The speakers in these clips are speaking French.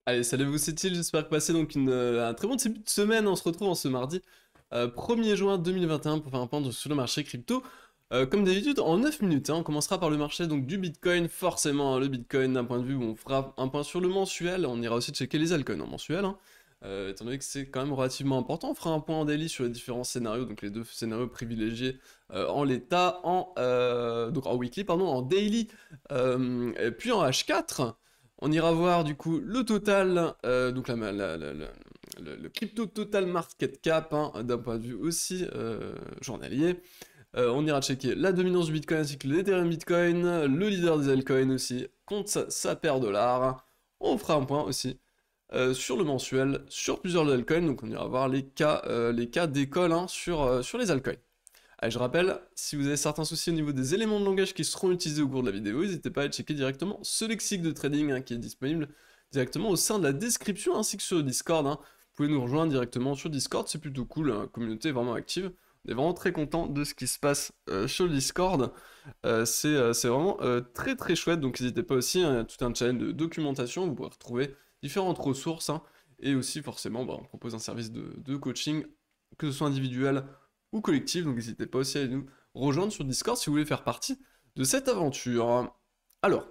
Allez, salut vous, c'est Il, j'espère que passez donc un très bon début de semaine. On se retrouve en ce mardi 1er juin 2021 pour faire un point sur le marché crypto. Comme d'habitude, en 9 minutes, hein, on commencera par le marché donc, du Bitcoin. Forcément, hein, le Bitcoin, d'un point de vue où on fera un point sur le mensuel, on ira aussi checker les altcoins en mensuel. Hein. Étant donné que c'est quand même relativement important, on fera un point en daily sur les différents scénarios, donc les deux scénarios privilégiés en l'état, donc en weekly, pardon, en daily, et puis en H4. On ira voir du coup le total, donc le crypto total market cap, hein, d'un point de vue aussi journalier. On ira checker la dominance du Bitcoin ainsi que l'Ethereum Bitcoin, le leader des altcoins aussi, contre sa paire dollars. On fera un point aussi sur le mensuel, sur plusieurs altcoins, donc on ira voir les cas d'école, hein, sur les altcoins. Allez, je rappelle, si vous avez certains soucis au niveau des éléments de langage qui seront utilisés au cours de la vidéo, n'hésitez pas à checker directement ce lexique de trading, hein, qui est disponible directement au sein de la description ainsi que sur le Discord. Hein. Vous pouvez nous rejoindre directement sur Discord, c'est plutôt cool, hein, communauté vraiment active. On est vraiment très content de ce qui se passe sur le Discord. C'est vraiment très très chouette, donc n'hésitez pas aussi, hein, tout un channel de documentation, vous pourrez retrouver différentes ressources, hein, et aussi forcément bah, on propose un service de coaching, que ce soit individuel ou collectif, donc n'hésitez pas aussi à nous rejoindre sur Discord si vous voulez faire partie de cette aventure. Alors,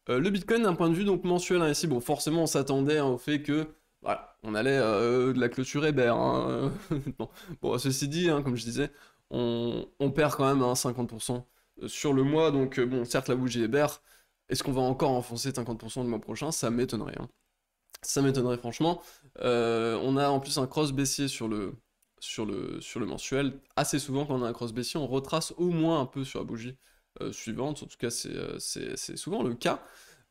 le Bitcoin d'un point de vue donc mensuel, hein, ici, bon forcément on s'attendait, hein, au fait que voilà, on allait de la clôturer Bear. Hein, bon, ceci dit, hein, comme je disais, on perd quand même, hein, 50% sur le mois, donc bon, certes la bougie est Bear, est-ce qu'on va encore enfoncer 50% le mois prochain? Ça m'étonnerait. Hein. Ça m'étonnerait franchement. On a en plus un cross baissier sur le mensuel. Assez souvent, quand on a un cross baissier, on retrace au moins un peu sur la bougie suivante. En tout cas, c'est souvent le cas.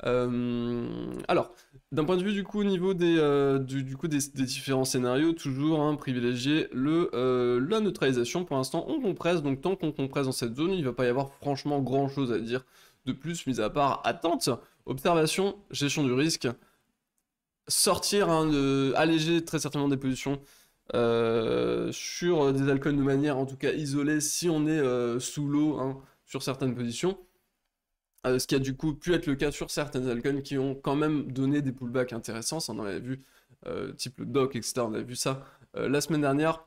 Alors, d'un point de vue du coup au niveau du coup, des différents scénarios, toujours, hein, privilégier la neutralisation. Pour l'instant, on compresse, donc tant qu'on compresse dans cette zone, il ne va pas y avoir franchement grand chose à dire de plus, mis à part attente, observation, gestion du risque, sortir, hein, alléger très certainement des positions sur des altcoins de manière en tout cas isolée si on est sous l'eau, hein, sur certaines positions. Ce qui a du coup pu être le cas sur certaines altcoins qui ont quand même donné des pullbacks intéressants. Ça, on en avait vu, type le DOC, etc. On a vu ça la semaine dernière.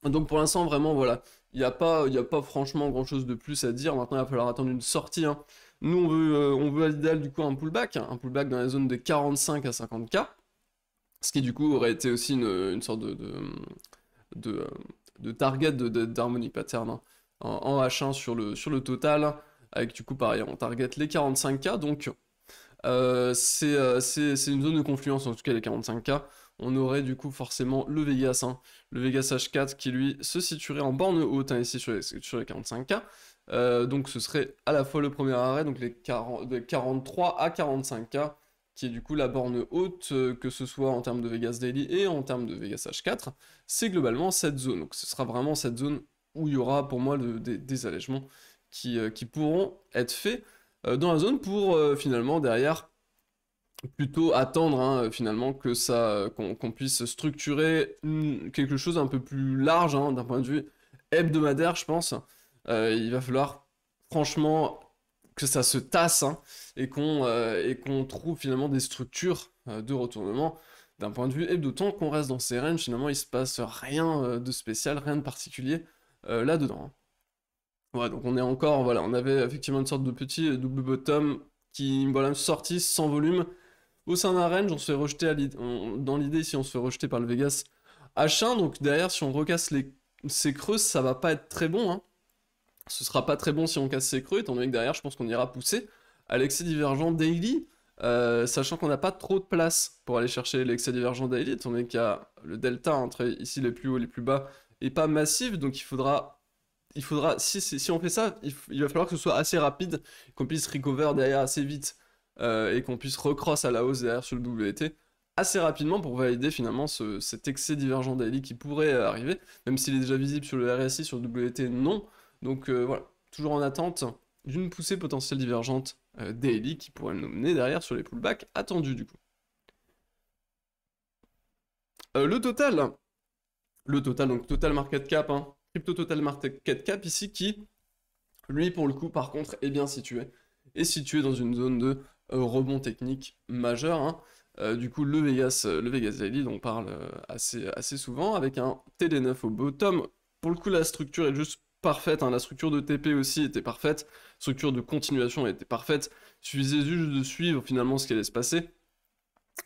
Donc pour l'instant, vraiment, voilà, il y a pas franchement grand-chose de plus à dire. Maintenant, il va falloir attendre une sortie. Hein. Nous, on veut à l'idéal du coup un pullback, hein, un pullback dans la zone des 45 à 50K. Ce qui du coup aurait été aussi une sorte de, euh, de target d'harmonic pattern, hein, en H1 sur le total, avec du coup pareil, on target les 45K, donc c'est une zone de confluence, en tout cas les 45K. On aurait du coup forcément le Vegas, hein, le Vegas H4 qui lui se situerait en borne haute, hein, ici sur les 45K. Donc ce serait à la fois le premier arrêt, donc les 40, de 43 à 45K, qui est du coup la borne haute, que ce soit en termes de Vegas Daily et en termes de Vegas H4, c'est globalement cette zone. Donc ce sera vraiment cette zone où il y aura pour moi des allègements qui pourront être faits dans la zone pour finalement derrière plutôt attendre, hein, finalement que ça qu'on puisse structurer quelque chose un peu plus large, hein, d'un point de vue hebdomadaire, je pense. Il va falloir franchement que ça se tasse, hein, et qu'on trouve finalement des structures de retournement d'un point de vue hebdo. Tant qu'on reste dans ces ranges, finalement il se passe rien de spécial, rien de particulier là-dedans. Hein. Ouais, donc on est encore, voilà, on avait effectivement une sorte de petit double bottom qui, voilà, sorti sans volume au sein d'un range. On se fait rejeter dans l'idée, si on se fait rejeter par le Vegas H1, donc derrière, si on recasse ces creux, ça va pas être très bon, hein. Ce sera pas très bon si on casse ces creux, étant donné que derrière, je pense qu'on ira pousser à l'excès divergent daily, sachant qu'on n'a pas trop de place pour aller chercher l'excès divergent daily, étant donné qu'il y a le delta entre ici les plus hauts et les plus bas, et pas massif, donc il faudra, si on fait ça, il va falloir que ce soit assez rapide, qu'on puisse recover derrière assez vite, et qu'on puisse recross à la hausse derrière sur le WT assez rapidement pour valider finalement cet excès divergent daily qui pourrait arriver, même s'il est déjà visible sur le RSI, sur le WT, non. Donc voilà, toujours en attente d'une poussée potentielle divergente daily qui pourrait nous mener derrière sur les pullbacks attendus du coup. Le total, donc total market cap, hein, crypto total market cap ici qui, lui pour le coup par contre est bien situé, est situé dans une zone de rebond technique majeur, hein. du coup le Vegas Daily dont on parle assez souvent, avec un TD9 au bottom. Pour le coup la structure est juste parfaite, hein. La structure de TP aussi était parfaite, structure de continuation était parfaite, il suffisait juste de suivre finalement ce qui allait se passer.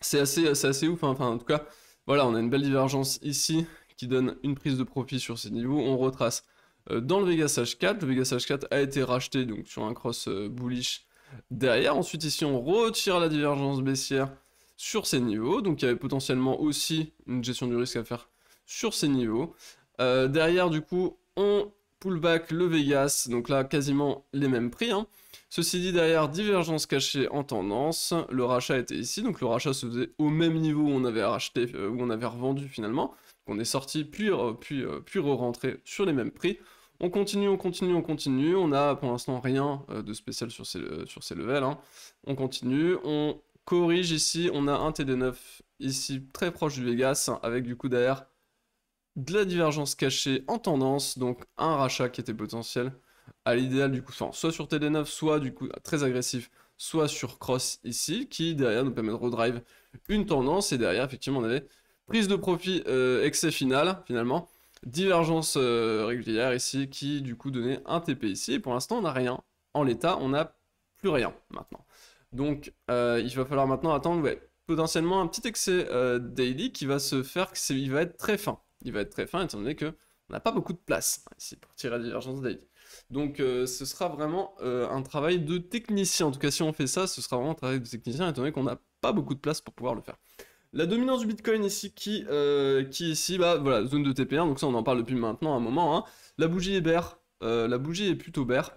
C'est assez ouf, hein. Enfin en tout cas, voilà, on a une belle divergence ici qui donne une prise de profit sur ces niveaux, on retrace dans le Vegas H4, le Vegas H4 a été racheté donc sur un cross bullish derrière, ensuite ici on retire la divergence baissière sur ces niveaux, donc il y avait potentiellement aussi une gestion du risque à faire sur ces niveaux. Derrière du coup on pull back le Vegas, donc là quasiment les mêmes prix, hein. Ceci dit, derrière, divergence cachée en tendance, le rachat était ici, donc le rachat se faisait au même niveau où on avait racheté, où on avait revendu finalement. On est sorti, puis re-rentré sur les mêmes prix. On continue, on a pour l'instant rien de spécial sur ces levels, hein. On continue, on corrige ici, on a un TD9 ici très proche du Vegas, avec du coup derrière de la divergence cachée en tendance, donc un rachat qui était potentiel. À l'idéal du coup, enfin, soit sur TD9, soit du coup très agressif, soit sur cross ici, qui derrière nous permet de redrive une tendance, et derrière effectivement on avait prise de profit excès final finalement, divergence régulière ici, qui du coup donnait un TP ici, et pour l'instant on n'a rien, en l'état on n'a plus rien maintenant. Donc il va falloir maintenant attendre, ouais, potentiellement un petit excès daily qui va se faire, il va être très fin. Il va être très fin étant donné qu'on n'a pas beaucoup de place ici pour tirer la divergence daily. Donc ce sera vraiment un travail de technicien. En tout cas, si on fait ça, ce sera vraiment un travail de technicien étant donné qu'on n'a pas beaucoup de place pour pouvoir le faire. La dominance du Bitcoin ici, qui ici, bah voilà, zone de TP1, donc ça on en parle depuis maintenant un moment, hein. La bougie est bear, la bougie est plutôt bear.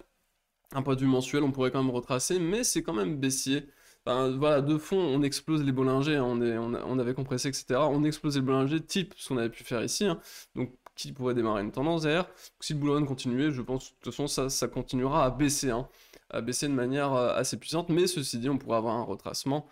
Un point de vue mensuel, on pourrait quand même retracer, mais c'est quand même baissier. Enfin, voilà, de fond, on explose les Bollinger, hein, on avait compressé, etc. On explose les Bollinger, type ce qu'on avait pu faire ici, hein. Donc qui pourrait démarrer une tendance derrière. Donc, si le bull run continuait, je pense de toute façon ça continuera à baisser, hein, à baisser de manière assez puissante, mais ceci dit, on pourrait avoir un retracement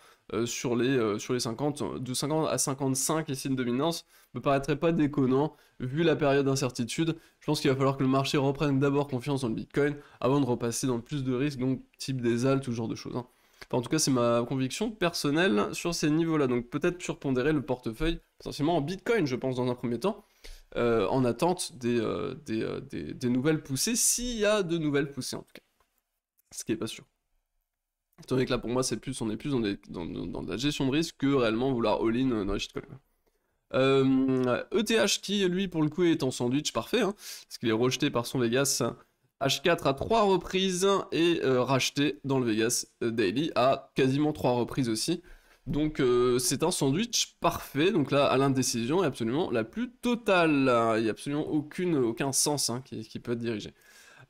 sur les 50, de 50 à 55 ici de dominance, me paraîtrait pas déconnant, vu la période d'incertitude. Je pense qu'il va falloir que le marché reprenne d'abord confiance dans le Bitcoin, avant de repasser dans plus de risques, donc type des alt, tout ce genre de choses, hein. Enfin, en tout cas, c'est ma conviction personnelle sur ces niveaux-là, donc peut-être surpondérer le portefeuille, potentiellement en Bitcoin, je pense, dans un premier temps, en attente des nouvelles poussées, s'il y a de nouvelles poussées en tout cas. Ce qui est pas sûr. Étant donné que là pour moi on est plus dans de la gestion de risque que réellement vouloir all-in dans les shitcoins. ETH qui lui pour le coup est en sandwich parfait, hein, parce qu'il est rejeté par son Vegas H4 à 3 reprises et racheté dans le Vegas Daily à quasiment 3 reprises aussi. Donc c'est un sandwich parfait, donc là à l'indécision est absolument la plus totale, il n'y a absolument aucun sens, hein, qui peut être dirigé.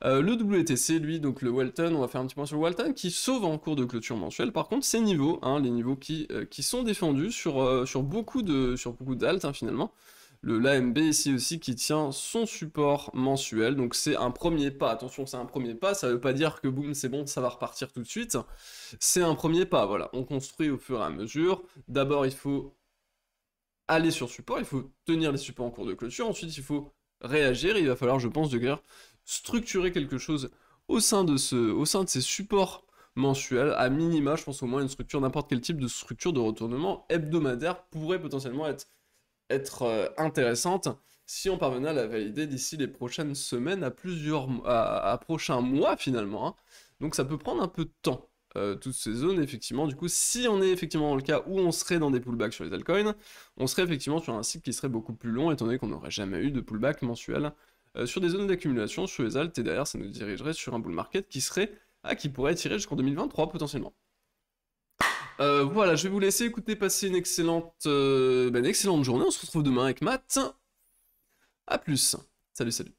Le WTC, lui, donc le Walton, on va faire un petit point sur le Walton, qui sauve en cours de clôture mensuelle. Par contre, ces niveaux, hein, les niveaux qui sont défendus sur beaucoup d'alt, hein, finalement. L'AMB ici aussi qui tient son support mensuel, donc c'est un premier pas. Attention, c'est un premier pas, ça veut pas dire que boum, c'est bon, ça va repartir tout de suite. C'est un premier pas, voilà. On construit au fur et à mesure. D'abord, il faut aller sur support, il faut tenir les supports en cours de clôture. Ensuite, il faut réagir. Il va falloir, je pense, structurer quelque chose au sein de ces supports mensuels, à minima, je pense au moins une structure, n'importe quel type de structure de retournement hebdomadaire pourrait potentiellement être intéressante si on parvenait à la valider d'ici les prochaines semaines à prochains mois finalement, hein. Donc ça peut prendre un peu de temps. Toutes ces zones, effectivement, du coup, si on est effectivement dans le cas où on serait dans des pullbacks sur les altcoins, on serait effectivement sur un cycle qui serait beaucoup plus long, étant donné qu'on n'aurait jamais eu de pullback mensuel sur des zones d'accumulation sur les alts, et derrière ça nous dirigerait sur un bull market qui pourrait tirer jusqu'en 2023 potentiellement. Voilà, je vais vous laisser écouter, passer une excellente journée, on se retrouve demain avec Matt. A plus, salut.